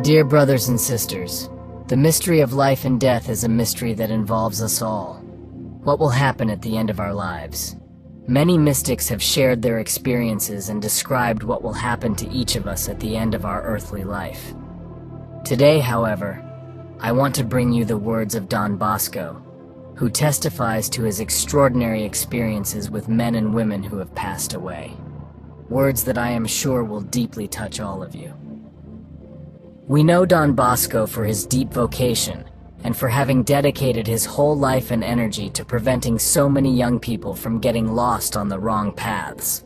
Dear brothers and sisters, the mystery of life and death is a mystery that involves us all. What will happen at the end of our lives? Many mystics have shared their experiences and described what will happen to each of us at the end of our earthly life. Today, however, I want to bring you the words of Don Bosco, who testifies to his extraordinary experiences with men and women who have passed away. Words that I am sure will deeply touch all of you. We know Don Bosco for his deep vocation and for having dedicated his whole life and energy to preventing so many young people from getting lost on the wrong paths.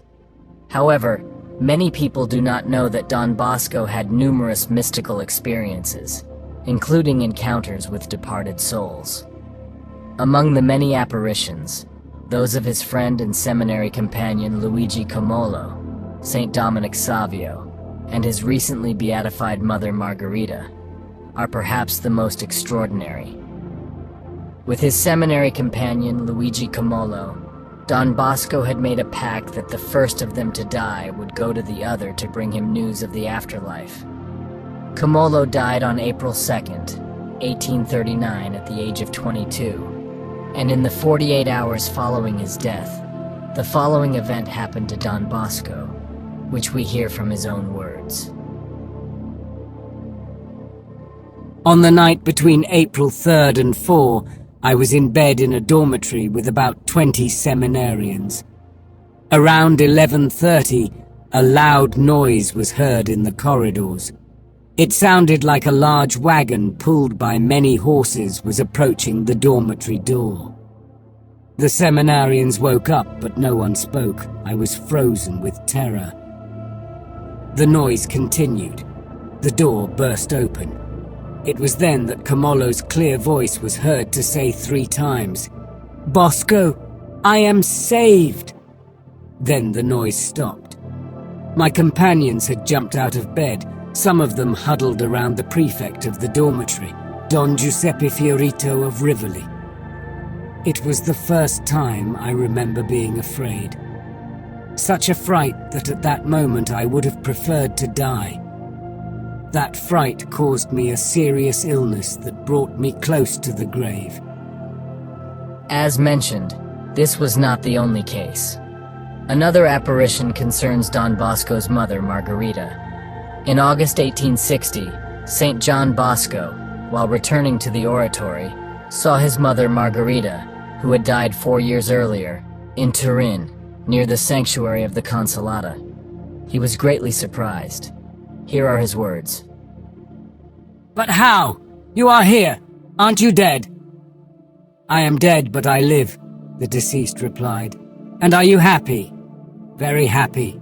However, many people do not know that Don Bosco had numerous mystical experiences, including encounters with departed souls. Among the many apparitions, those of his friend and seminary companion Luigi Camolo, Saint Dominic Savio, and his recently beatified mother Margherita, are perhaps the most extraordinary. With his seminary companion Luigi Camolo, Don Bosco had made a pact that the first of them to die would go to the other to bring him news of the afterlife. Camolo died on April 2nd, 1839 at the age of 22, and in the 48 hours following his death, the following event happened to Don Bosco, which we hear from his own words. On the night between April 3rd and 4, I was in bed in a dormitory with about 20 seminarians. Around 11:30, a loud noise was heard in the corridors. It sounded like a large wagon pulled by many horses was approaching the dormitory door. The seminarians woke up, but no one spoke. I was frozen with terror. The noise continued. The door burst open. It was then that Camolo's clear voice was heard to say 3 times, "Bosco, I am saved!" Then the noise stopped. My companions had jumped out of bed, some of them huddled around the prefect of the dormitory, Don Giuseppe Fiorito of Rivoli. It was the first time I remember being afraid. Such a fright that at that moment I would have preferred to die. That fright caused me a serious illness that brought me close to the grave. As mentioned, this was not the only case. Another apparition concerns Don Bosco's mother, Margherita. In August 1860, St. John Bosco, while returning to the oratory, saw his mother Margherita, who had died 4 years earlier, in Turin, near the sanctuary of the Consolata. He was greatly surprised. Here are his words. "But how? You are here. Aren't you dead?" "I am dead, but I live," the deceased replied. "And are you happy?" "Very happy."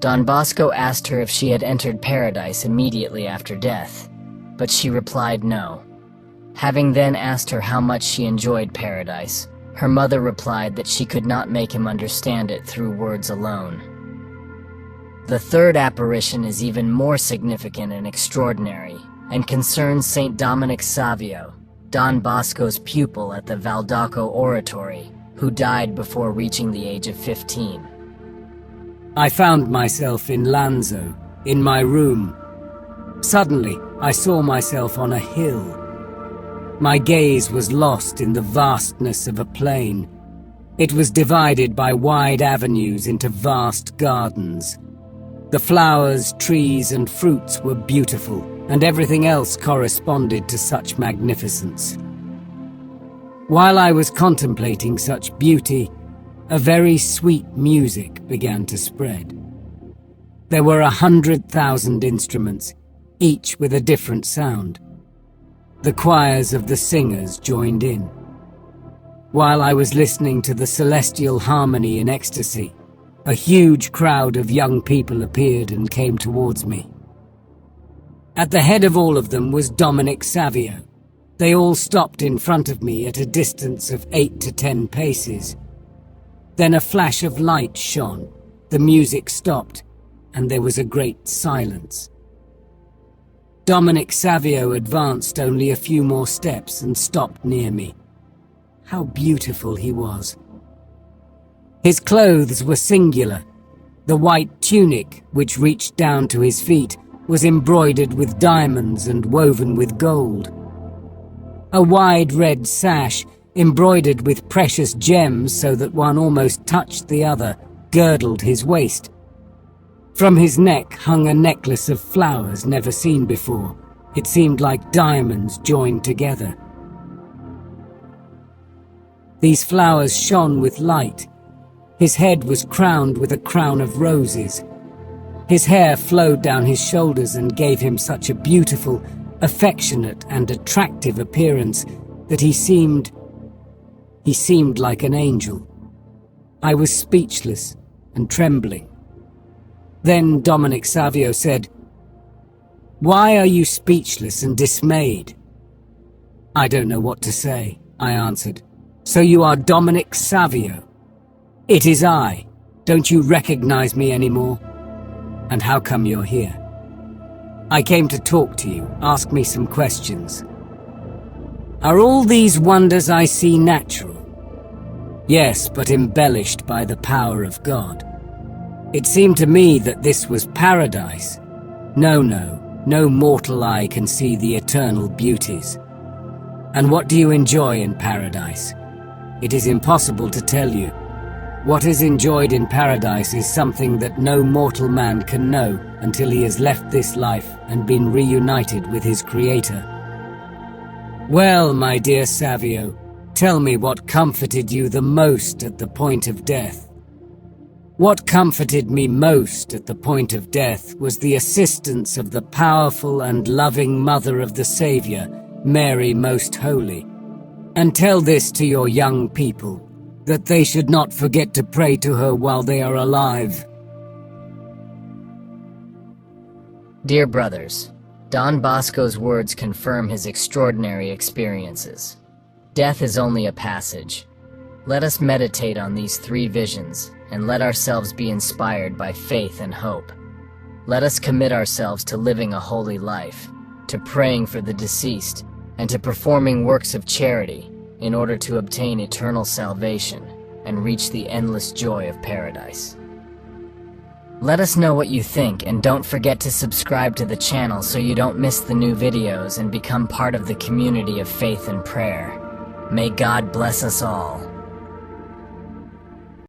Don Bosco asked her if she had entered paradise immediately after death, but she replied no. Having then asked her how much she enjoyed paradise, her mother replied that she could not make him understand it through words alone. The third apparition is even more significant and extraordinary, and concerns Saint Dominic Savio, Don Bosco's pupil at the Valdocco Oratory, who died before reaching the age of 15. I found myself in Lanzo, in my room. Suddenly, I saw myself on a hill. My gaze was lost in the vastness of a plain. It was divided by wide avenues into vast gardens. The flowers, trees, and fruits were beautiful, and everything else corresponded to such magnificence. While I was contemplating such beauty, a very sweet music began to spread. There were 100,000 instruments, each with a different sound. The choirs of the singers joined in. While I was listening to the celestial harmony in ecstasy, a huge crowd of young people appeared and came towards me. At the head of all of them was Dominic Savio. They all stopped in front of me at a distance of 8 to 10 paces. Then a flash of light shone, the music stopped, and there was a great silence. Dominic Savio advanced only a few more steps and stopped near me. How beautiful he was. His clothes were singular. The white tunic, which reached down to his feet, was embroidered with diamonds and woven with gold. A wide red sash, embroidered with precious gems so that one almost touched the other, girdled his waist. From his neck hung a necklace of flowers never seen before. It seemed like diamonds joined together. These flowers shone with light. His head was crowned with a crown of roses. His hair flowed down his shoulders and gave him such a beautiful, affectionate and attractive appearance that he seemed like an angel. I was speechless and trembling. Then Dominic Savio said, "Why are you speechless and dismayed?" "I don't know what to say," I answered. "So you are Dominic Savio?" "It is I. Don't you recognize me anymore?" "And how come you're here?" "I came to talk to you, ask me some questions." "Are all these wonders I see natural?" "Yes, but embellished by the power of God. It seemed to me that this was paradise. No mortal eye can see the eternal beauties." "And what do you enjoy in paradise?" "It is impossible to tell you. What is enjoyed in paradise is something that no mortal man can know until he has left this life and been reunited with his Creator." "Well, my dear Savio, tell me what comforted you the most at the point of death." "What comforted me most at the point of death was the assistance of the powerful and loving Mother of the Savior, Mary Most Holy. And tell this to your young people, that they should not forget to pray to her while they are alive." Dear brothers, Don Bosco's words confirm his extraordinary experiences. Death is only a passage. Let us meditate on these three visions and let ourselves be inspired by faith and hope. Let us commit ourselves to living a holy life, to praying for the deceased, and to performing works of charity in order to obtain eternal salvation and reach the endless joy of paradise. Let us know what you think, and don't forget to subscribe to the channel so you don't miss the new videos and become part of the community of faith and prayer. May God bless us all.